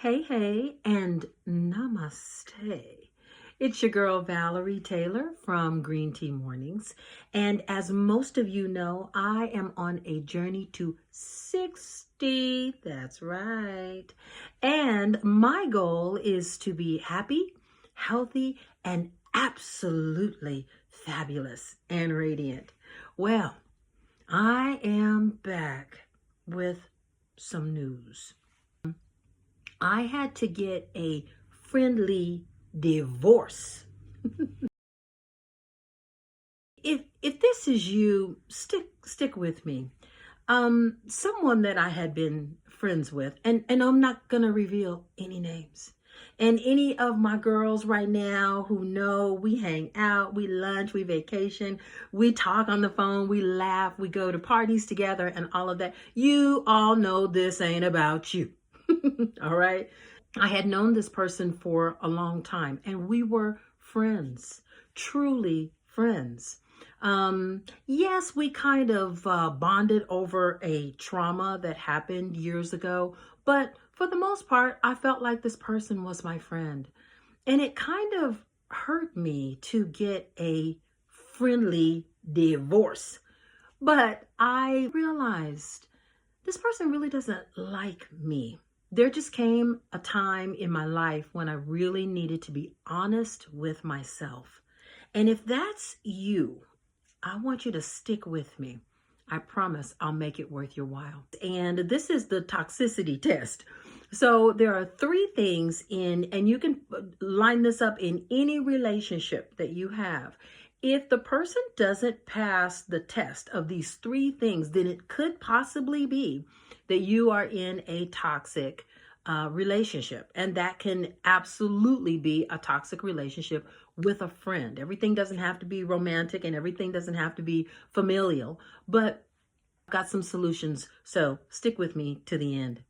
Hey, hey, and namaste. It's your girl, Valorie Taylor from Green Tea Mornings. And as most of you know, I am on a journey to 60. That's right. And my goal is to be happy, healthy, and absolutely fabulous and radiant. Well, I am back with some news. I had to get a friendly divorce. If this is you, stick with me. Someone that I had been friends with, and I'm not gonna reveal any names. And any of my girls right now who know, we hang out, we lunch, we vacation, we talk on the phone, we laugh, we go to parties together and all of that. You all know this ain't about you. All right. I had known this person for a long time and we were friends, truly friends. Yes, we kind of bonded over a trauma that happened years ago, but for the most part, I felt like this person was my friend. And it kind of hurt me to get a friendly divorce. But I realized this person really doesn't like me. There just came a time in my life when I really needed to be honest with myself. And if that's you, I want you to stick with me. I promise I'll make it worth your while. And this is the toxicity test. So there are three things and you can line this up in any relationship that you have. If the person doesn't pass the test of these three things, then it could possibly be that you are in a toxic relationship. And that can absolutely be a toxic relationship with a friend. Everything doesn't have to be romantic and everything doesn't have to be familial, but I've got some solutions. So stick with me to the end.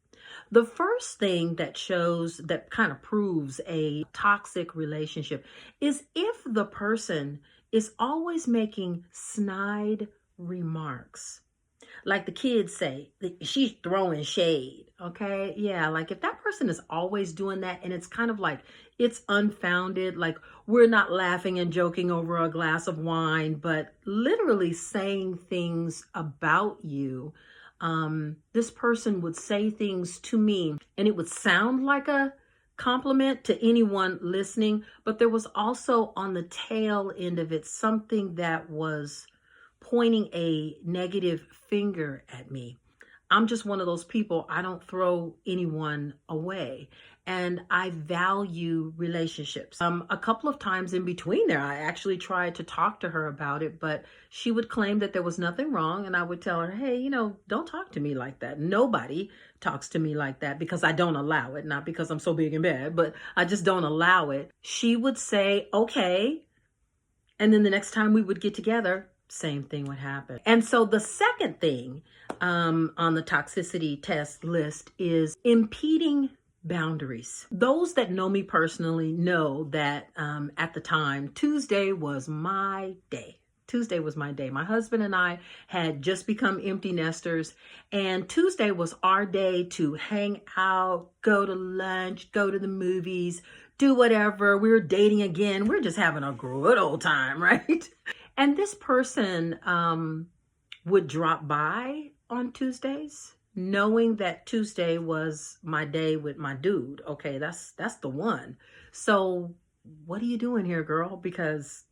The first thing that kind of proves a toxic relationship is if the person is always making snide remarks. Like the kids say, she's throwing shade. Okay. Yeah. Like if that person is always doing that and it's kind of like it's unfounded, like we're not laughing and joking over a glass of wine, but literally saying things about you. This person would say things to me and it would sound like a compliment to anyone listening, but there was also on the tail end of it something that was pointing a negative finger at me. I'm just one of those people, I don't throw anyone away. And I value relationships. A couple of times in between there, I actually tried to talk to her about it, but she would claim that there was nothing wrong. And I would tell her, hey, don't talk to me like that. Nobody talks to me like that because I don't allow it. Not because I'm so big and bad, but I just don't allow it. She would say, okay. And then the next time we would get together, same thing would happen. And so the second thing on the toxicity test list is impeding boundaries. Those that know me personally know that at the time, Tuesday was my day. Tuesday was my day. My husband and I had just become empty nesters, and Tuesday was our day to hang out, go to lunch, go to the movies, do whatever. We were dating again. We're just having a good old time, right? And this person would drop by on Tuesdays, knowing that Tuesday was my day with my dude. Okay, that's the one. So what are you doing here, girl? Because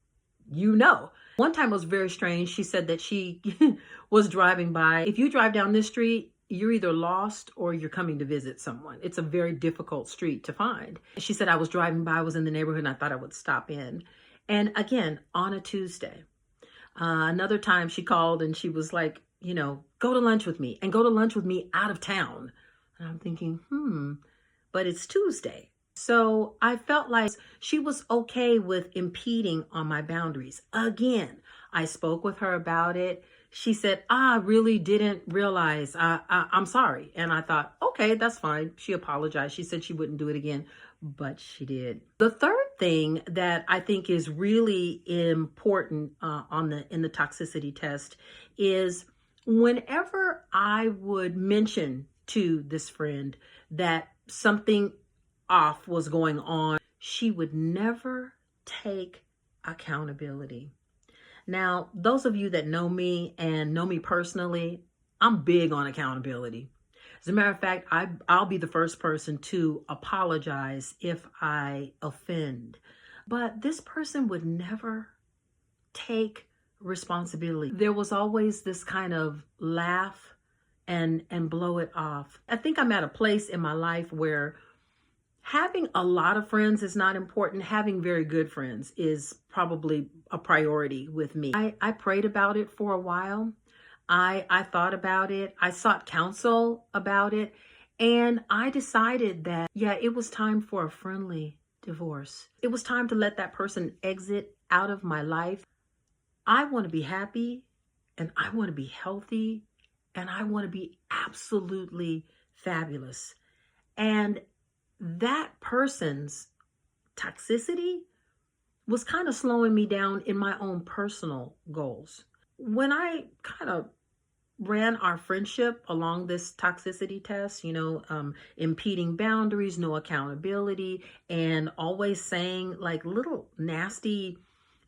one time was very strange. She said that she was driving by. If you drive down this street, you're either lost or you're coming to visit someone. It's a very difficult street to find. She said, I was driving by, I was in the neighborhood, and I thought I would stop in. And again, on a Tuesday. Another time she called and she was like, go to lunch with me and go to lunch with me out of town. And I'm thinking, but it's Tuesday. So I felt like she was okay with impeding on my boundaries. Again, I spoke with her about it. She said, I really didn't realize. I'm sorry. And I thought, okay, that's fine. She apologized. She said she wouldn't do it again, but she did. The third thing that I think is really important in the toxicity test is whenever I would mention to this friend that something off was going on, she would never take accountability. Now, those of you that know me and know me personally, I'm big on accountability. As a matter of fact, I'll be the first person to apologize if I offend. But this person would never take responsibility. There was always this kind of laugh and blow it off. I think I'm at a place in my life where having a lot of friends is not important. Having very good friends is probably a priority with me. I prayed about it for a while. I thought about it. I sought counsel about it. And I decided that, yeah, it was time for a friendly divorce. It was time to let that person exit out of my life. I want to be happy, and I want to be healthy, and I want to be absolutely fabulous. And that person's toxicity was kind of slowing me down in my own personal goals. When I kind of ran our friendship along this toxicity test, impeding boundaries, no accountability, and always saying like little nasty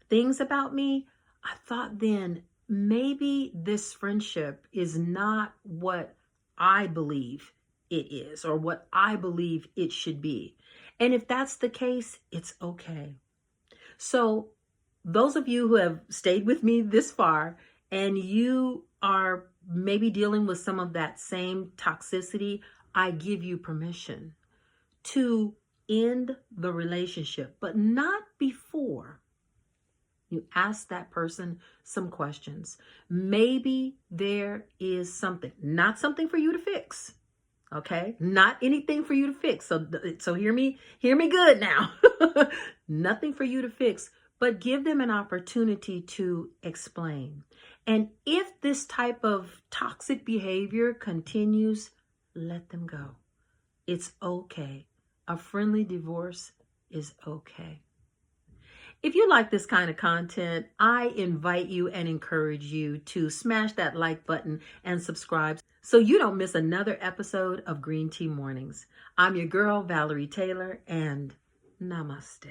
things about me, I thought then maybe this friendship is not what I believe it is or what I believe it should be. And if that's the case, it's okay. So those of you who have stayed with me this far and you are maybe dealing with some of that same toxicity, I give you permission to end the relationship, but not before you ask that person some questions. Maybe there is something, not something for you to fix. Okay? Not anything for you to fix. So hear me good now. Nothing for you to fix, but give them an opportunity to explain. And if this type of toxic behavior continues, let them go. It's okay. A friendly divorce is okay. If you like this kind of content, I invite you and encourage you to smash that like button and subscribe so you don't miss another episode of Green Tea Mornings. I'm your girl, Valorie Taylor, and namaste.